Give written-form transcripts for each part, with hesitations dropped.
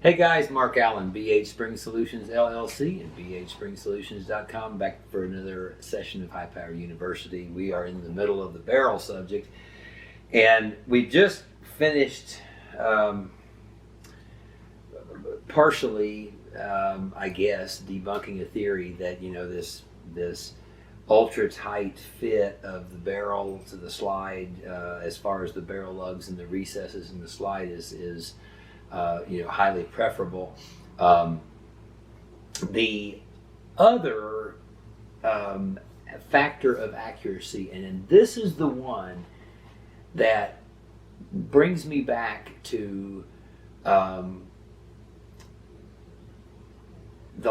Hey guys, Mark Allen, VII LLC and VHSpringSolutions.com, back for another session of High Power University. We are in the middle of the barrel subject, and we just finished partially, I guess, debunking a theory that this ultra tight fit of the barrel to the slide, as far as the barrel lugs and the recesses in the slide is highly preferable. The other factor of accuracy, and this is the one that brings me back to the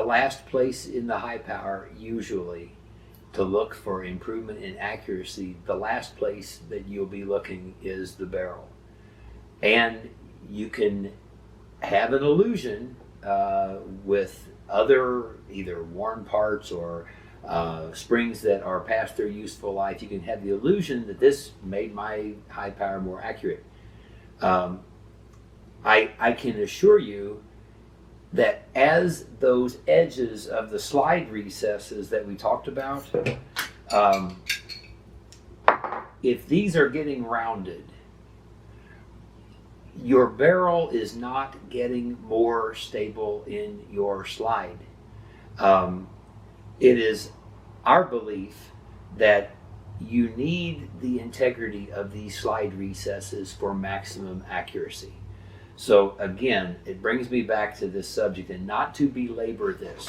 last place in the high power, usually, to look for improvement in accuracy. The last place that you'll be looking is the barrel. And you can have an illusion with other either worn parts or springs that are past their useful life. You can have the illusion that this made my high power more accurate. I can assure you that as those edges of the slide recesses that we talked about, if these are getting rounded, your barrel is not getting more stable in your slide. It is our belief that you need the integrity of these slide recesses for maximum accuracy. So again, it brings me back to this subject, and not to belabor this,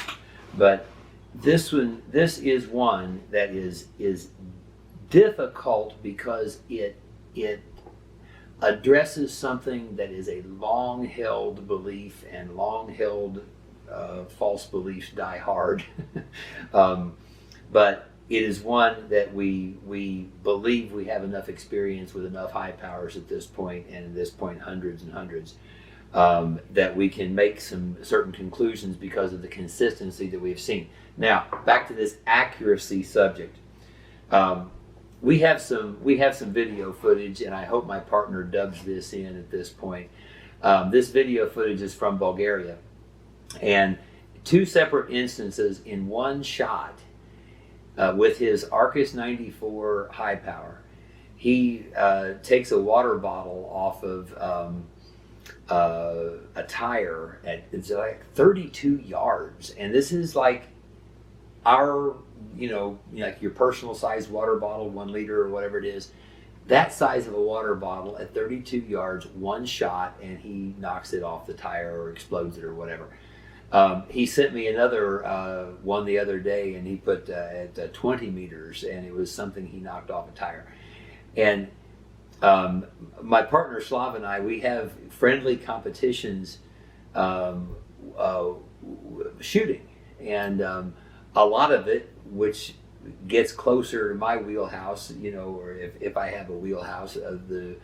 but this is one that is difficult because it addresses something that is a long-held belief, and long-held false beliefs die hard. But it is one that we believe we have enough experience with enough high powers at this point, and at this point hundreds and hundreds, that we can make some certain conclusions because of the consistency that we've seen. Now, back to this accuracy subject. We have some video footage, and I hope my partner dubs this in at this point. This video footage is from Bulgaria, and two separate instances in one shot with his Arcus 94 high power. He takes a water bottle off of a tire it's like 32 yards, and this is like our like your personal size water bottle, 1 liter or whatever it is, that size of a water bottle at 32 yards, one shot, and he knocks it off the tire or explodes it or whatever. He sent me another one the other day, and he put at 20 meters, and it was something he knocked off a tire. And my partner Slav and I, we have friendly competitions shooting, and a lot of it, which gets closer to my wheelhouse, or if I have a wheelhouse of the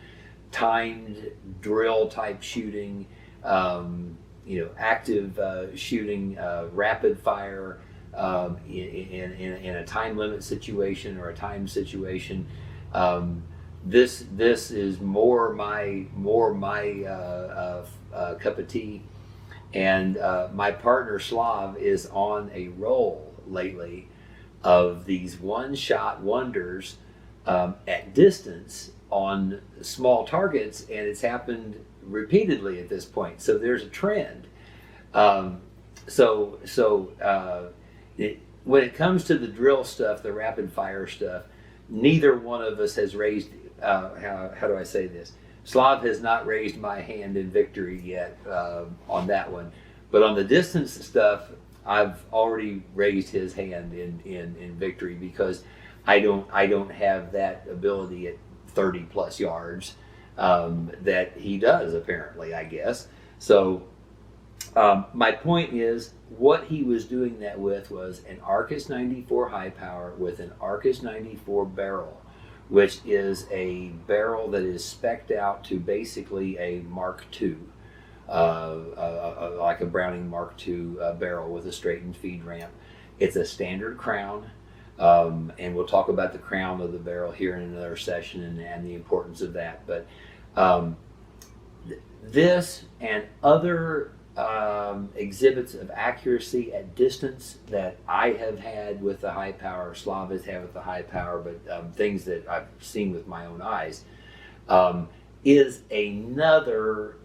timed drill type shooting, active shooting, rapid fire, in a time limit situation or a time situation. This is more my cup of tea, and my partner Slav is on a roll lately of these one-shot wonders at distance on small targets, and it's happened repeatedly at this point. So there's a trend. When it comes to the drill stuff, the rapid fire stuff, neither one of us has raised, how do I say this? Slav has not raised my hand in victory yet on that one. But on the distance stuff, I've already raised his hand in victory, because I don't have that ability at 30 plus yards that he does, apparently, I guess. So my point is, what he was doing that with was an Arcus 94 high power with an Arcus 94 barrel, which is a barrel that is spec'd out to basically a Mark II. Like a Browning Mark II barrel with a straightened feed ramp. It's a standard crown, and we'll talk about the crown of the barrel here in another session, and the importance of that. But this and other exhibits of accuracy at distance that I have had with the high power, Slav has had with the high power, but things that I've seen with my own eyes, is another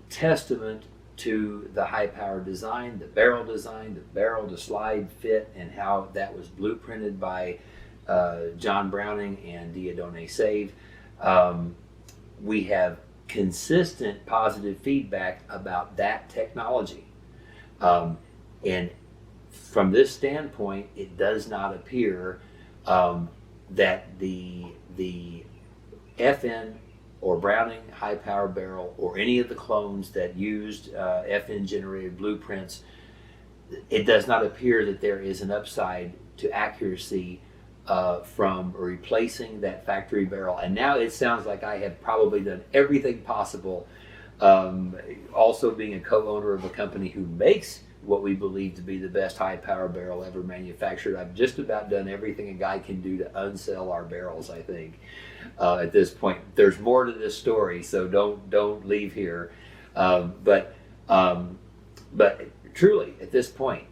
testament to the high power design, the barrel to slide fit, and how that was blueprinted by John Browning and Diodone Save. We have consistent positive feedback about that technology. And from this standpoint, it does not appear that the FN or Browning high power barrel or any of the clones that used FN generated blueprints, it does not appear that there is an upside to accuracy from replacing that factory barrel. And now it sounds like I have probably done everything possible, also being a co-owner of a company who makes what we believe to be the best high power barrel ever manufactured. I've just about done everything a guy can do to unsell our barrels, I think. At this point, there's more to this story, so don't leave here. But truly, at this point,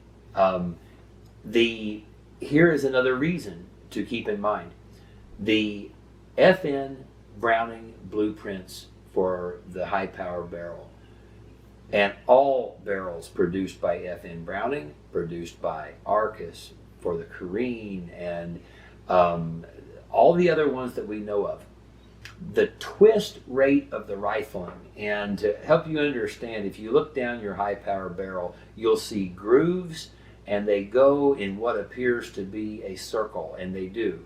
here is another reason to keep in mind. The FN Browning blueprints for the high power barrel, and all barrels produced by FN Browning, produced by Arcus for the Careen, and all the other ones that we know of. The twist rate of the rifling, and to help you understand, if you look down your high power barrel, you'll see grooves, and they go in what appears to be a circle, and they do.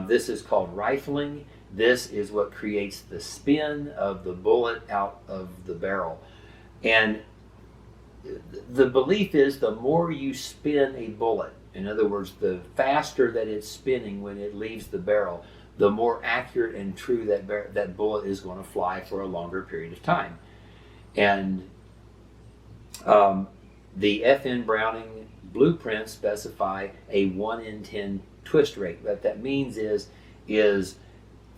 This is called rifling. This is what creates the spin of the bullet out of the barrel. And the belief is the more you spin a bullet, in other words, the faster that it's spinning when it leaves the barrel, the more accurate and true that bullet is going to fly for a longer period of time. And the FN Browning blueprints specify a 1 in 10 twist rate. What that means is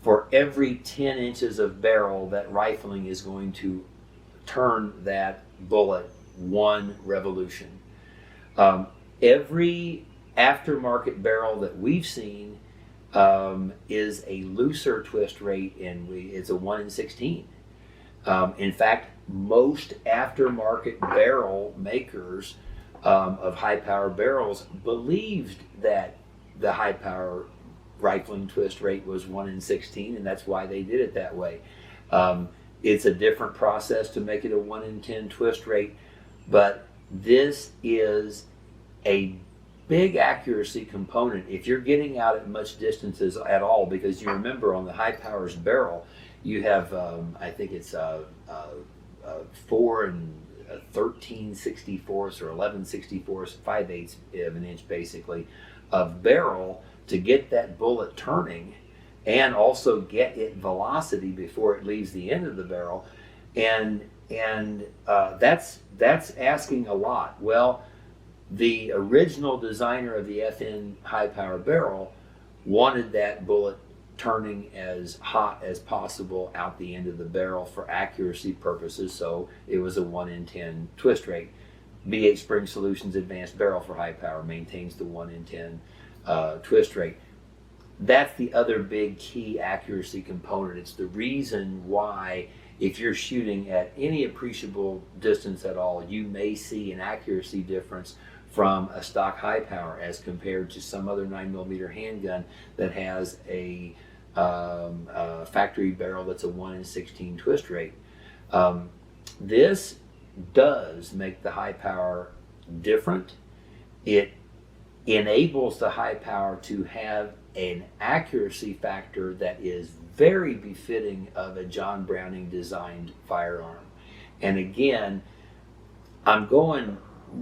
for every 10 inches of barrel, that rifling is going to turn that bullet 1 revolution. Every aftermarket barrel that we've seen is a looser twist rate, and it's a 1 in 16. In fact, most aftermarket barrel makers of high power barrels believed that the high power rifling twist rate was 1 in 16, and that's why they did it that way. It's a different process to make it a 1 in 10 twist rate, but this is a big accuracy component if you're getting out at much distances at all, because you remember on the high powers barrel, you have, I think it's 4 and 13/64 or 11/64, 5/8 of an inch basically, of barrel to get that bullet turning and also get it velocity before it leaves the end of the barrel. And that's asking a lot. Well, the original designer of the FN high power barrel wanted that bullet turning as hot as possible out the end of the barrel for accuracy purposes, so it was a 1 in 10 twist rate. BHSpringSolutions Advanced Barrel for high power maintains the 1 in 10 twist rate. That's the other big key accuracy component. It's the reason why, if you're shooting at any appreciable distance at all, you may see an accuracy difference from a stock high power as compared to some other 9mm handgun that has a factory barrel that's a 1 in 16 twist rate. This does make the high power different. It enables the high power to have an accuracy factor that is very befitting of a John Browning designed firearm. And again, I'm going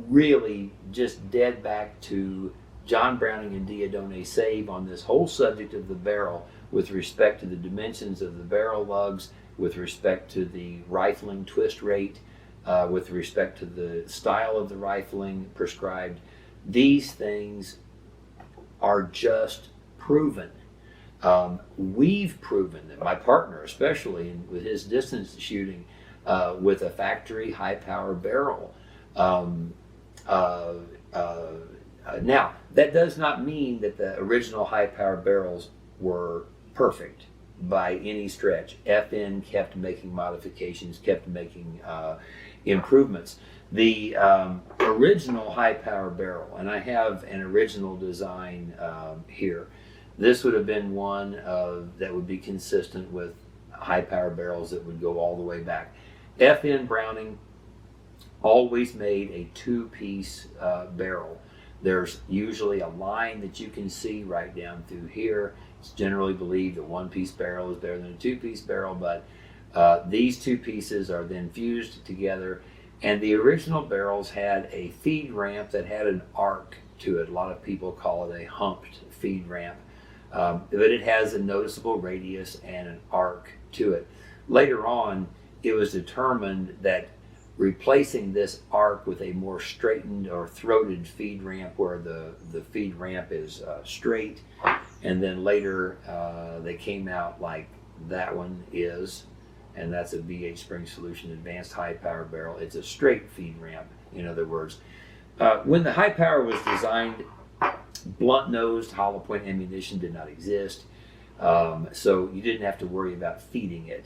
really just dead back to John Browning and Diodone Save on this whole subject of the barrel with respect to the dimensions of the barrel lugs, with respect to the rifling twist rate, with respect to the style of the rifling prescribed. These things are just proven. We've proven that, my partner especially, with his distance shooting, with a factory high power barrel. Now, that does not mean that the original high power barrels were perfect by any stretch. FN kept making modifications, kept making improvements. The original high power barrel, and I have an original design here. This would have been one that would be consistent with high power barrels that would go all the way back. FN Browning always made a two-piece barrel. There's usually a line that you can see right down through here. It's generally believed a one-piece barrel is better than a two-piece barrel, but these two pieces are then fused together. And the original barrels had a feed ramp that had an arc to it. A lot of people call it a humped feed ramp, but it has a noticeable radius and an arc to it. Later on, it was determined that replacing this arc with a more straightened or throated feed ramp where the feed ramp is straight, and then later they came out like that one is, and that's a VII Advanced High Power Barrel. It's a straight feed ramp, in other words. When the high power was designed, blunt-nosed hollow point ammunition did not exist, so you didn't have to worry about feeding it.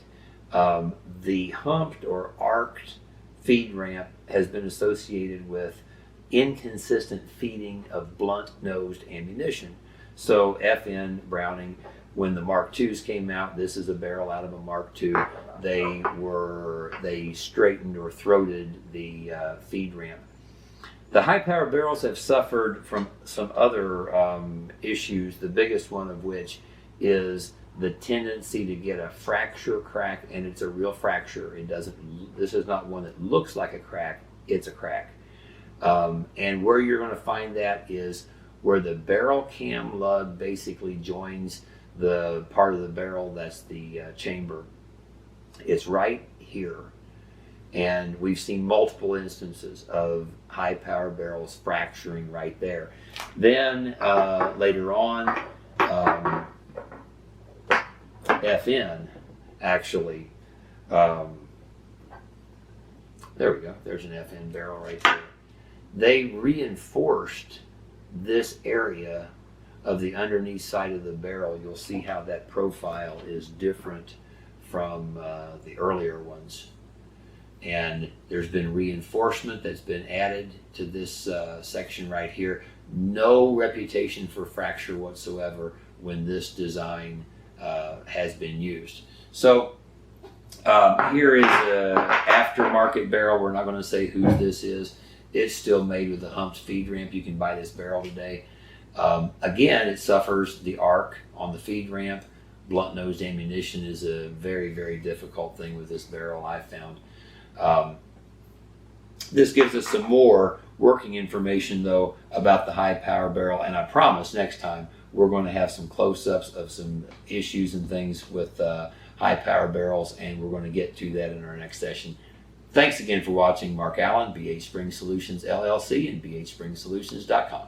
The humped or arced feed ramp has been associated with inconsistent feeding of blunt-nosed ammunition. So FN Browning, when the Mark IIs came out, this is a barrel out of a Mark II, they straightened or throated the feed ramp. The high power barrels have suffered from some other issues, the biggest one of which is the tendency to get a fracture crack, and it's a real fracture. This is not one that looks like a crack, it's a crack. And where you're going to find that is where the barrel cam lug basically joins the part of the barrel that's the chamber. It's right here. And we've seen multiple instances of high power barrels fracturing right there. Then later on, FN actually, there we go, there's an FN barrel right there. They reinforced this area of the underneath side of the barrel. You'll see how that profile is different from the earlier ones. And there's been reinforcement that's been added to this section right here. No reputation for fracture whatsoever when this design has been used. So here is an aftermarket barrel. We're not going to say who this is. It's still made with a humped feed ramp. You can buy this barrel today. Again, it suffers the arc on the feed ramp. Blunt-nosed ammunition is a very, very difficult thing with this barrel, I found. This gives us some more working information, though, about the high power barrel, and I promise next time we're going to have some close-ups of some issues and things with high power barrels, and we're going to get to that in our next session. Thanks again for watching. Mark Allen, BH Spring Solutions LLC, and BHSpringSolutions.com.